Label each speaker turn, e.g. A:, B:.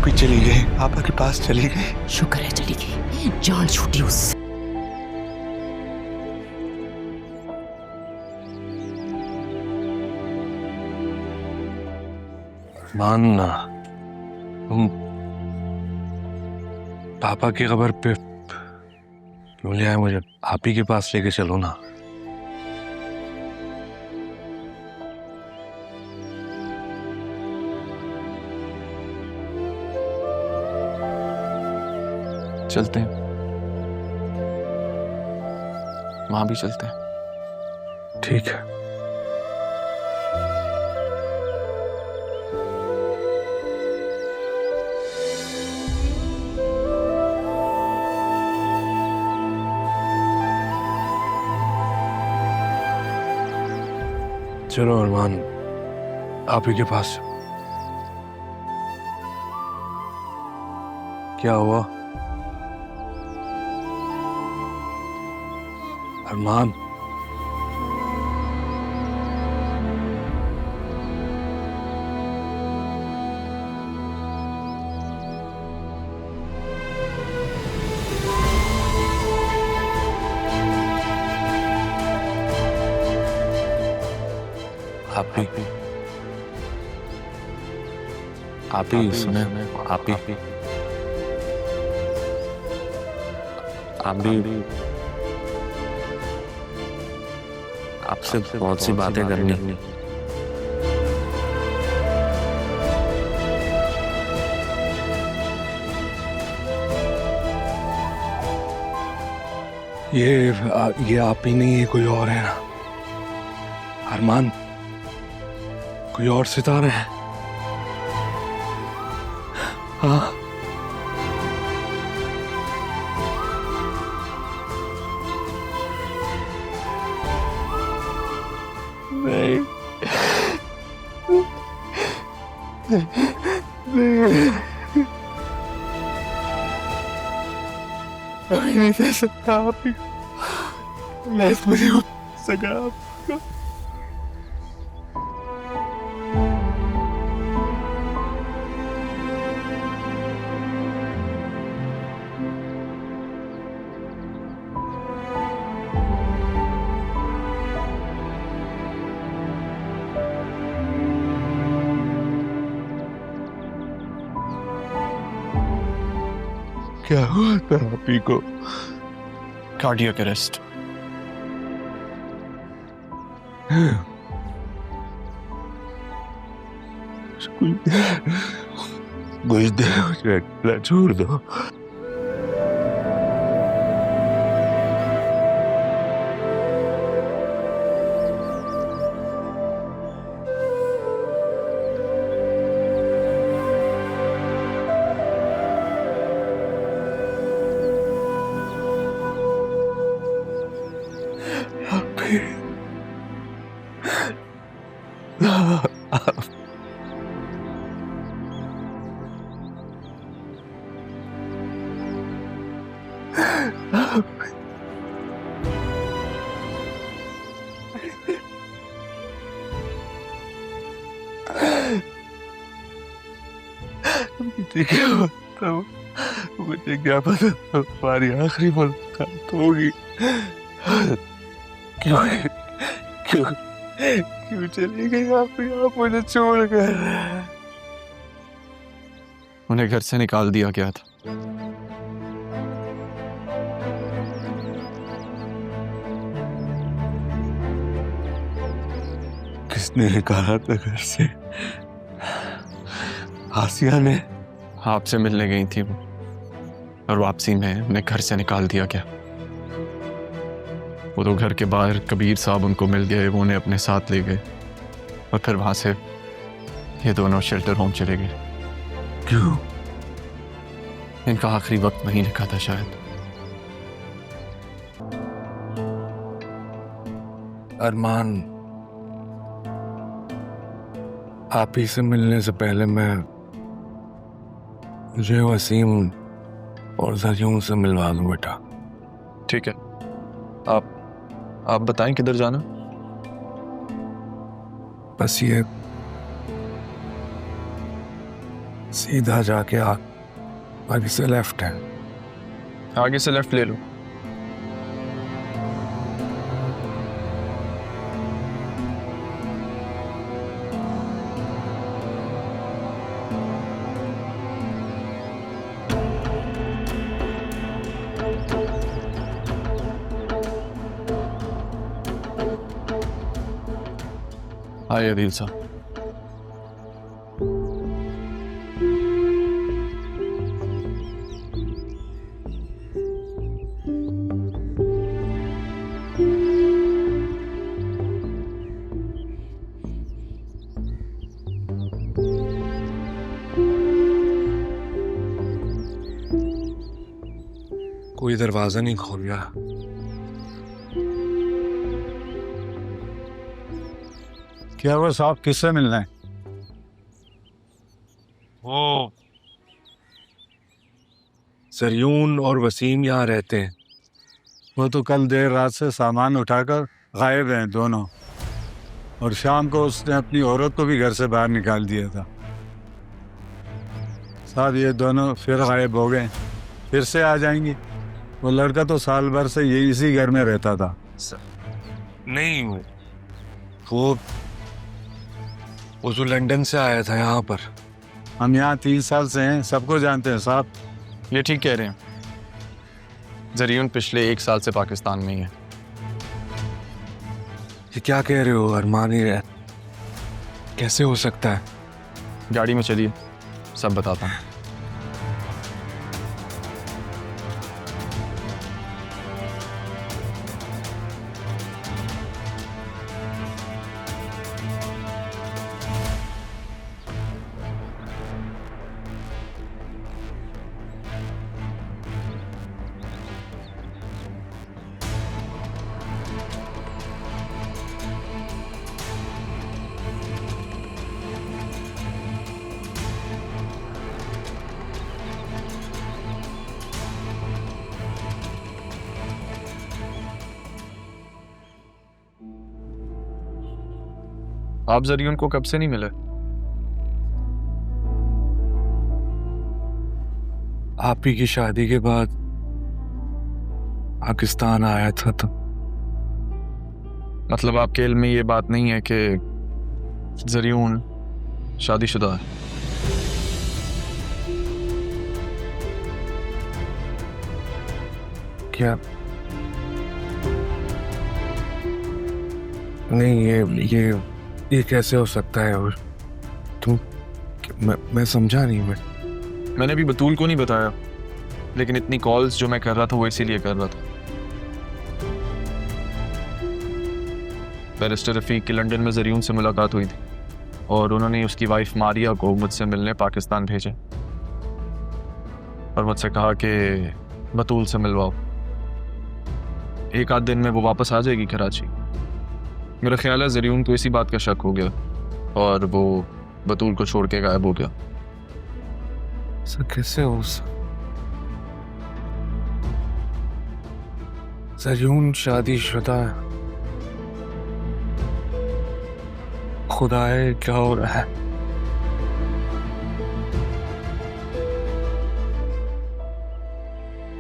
A: आप ही चली गई, पापा के पास चली गई।
B: शुक्र है चली गई, जान छूटी उससे।
A: मानना तुम पापा की खबर पे क्यों ले आए मुझे? आप ही के पास लेके चलो ना।
C: चलते हैं, वहां भी चलते हैं।
A: ठीक है। चलो अरमान, आप ही के पास। क्या हुआ अरमान?
C: आप ही सुने, आप ही आपसे बहुत सी बातें करनी।
A: ये आप ही नहीं है, कोई और है ना अरमान? कोई और सितारा है? हाँ, नहीं नहीं दे सकता आप ही, मैं मुझे सका आपका। क्या हुआ था आप ही को?
C: Cardiac arrest.
A: कुछ देर मुझे छोड़ दो। मुझे क्या पता हमारी आखिरी मुलाकात होगी। क्यों क्यों क्यों चली गई आप मुझे छोड़कर?
C: उन्हें घर से निकाल दिया गया था।
A: किसने निकाला था घर से? आसिया ने?
C: आपसे मिलने गई थी वो, और वापसी में उन्हें घर से निकाल दिया गया। वो तो घर के बाहर कबीर साहब उनको मिल गए, वो उन्हें अपने साथ ले गए, और फिर वहां से ये दोनों शेल्टर होम चले गए।
A: क्यों?
C: इनका आखिरी वक्त वहीं लिखा था शायद।
A: अरमान, आप ही से मिलने से पहले मुझे वसीम और सजून से मिलवा दो बेटा।
C: ठीक है, आप बताएं किधर जाना?
A: बस ये सीधा जाके आगे से लेफ्ट है।
C: आगे से लेफ्ट ले लो। आइए अदील साहब।
A: कोई दरवाजा नहीं खोल गया।
D: क्या वो साहब किससे मिलना है?
A: वो सरयून और वसीम यहाँ रहते हैं।
D: वो तो कल देर रात से सामान उठाकर गायब हैं दोनों, और शाम को उसने अपनी औरत को भी घर से बाहर निकाल दिया था। साहब ये दोनों फिर गायब हो गए, फिर से आ जाएंगे। वो लड़का तो साल भर से ये इसी घर में रहता था।
A: नहीं, वो जो लंदन से आया था यहाँ पर।
D: हम यहाँ 3 साल से हैं, सबको जानते हैं साहब।
C: ये ठीक कह रहे हैं, जरीन पिछले 1 साल से पाकिस्तान में ही है।
A: ये क्या कह रहे हो अरमान? ही कैसे हो सकता है?
C: गाड़ी में चलिए, सब बताता हूँ। आप जरीन को कब से नहीं मिले?
A: आप ही की शादी के बाद पाकिस्तान आया था तो।
C: मतलब आपके इल्म में ये बात नहीं है कि जरीन शादीशुदा है?
A: क्या? नहीं, ये कैसे हो सकता है? और तुम, मैं समझा नहीं।
C: मैंने भी बतूल को नहीं बताया, लेकिन इतनी कॉल्स जो मैं कर रहा था वो इसीलिए कर रहा था। बैरिस्टर रफीक की लंदन में जरीन से मुलाकात हुई थी और उन्होंने उसकी वाइफ मारिया को मुझसे मिलने पाकिस्तान भेजा और मुझसे कहा कि बतूल से मिलवाओ, 1 आध दिन में वो वापस आ जाएगी कराची। मेरा ख्याल है जरीन को इसी बात का शक हो गया और वो बतूल को छोड़ के गायब हो गया।
A: सर कैसे हो? जरीन शादीशुदा है। खुदाए क्या हो रहा है?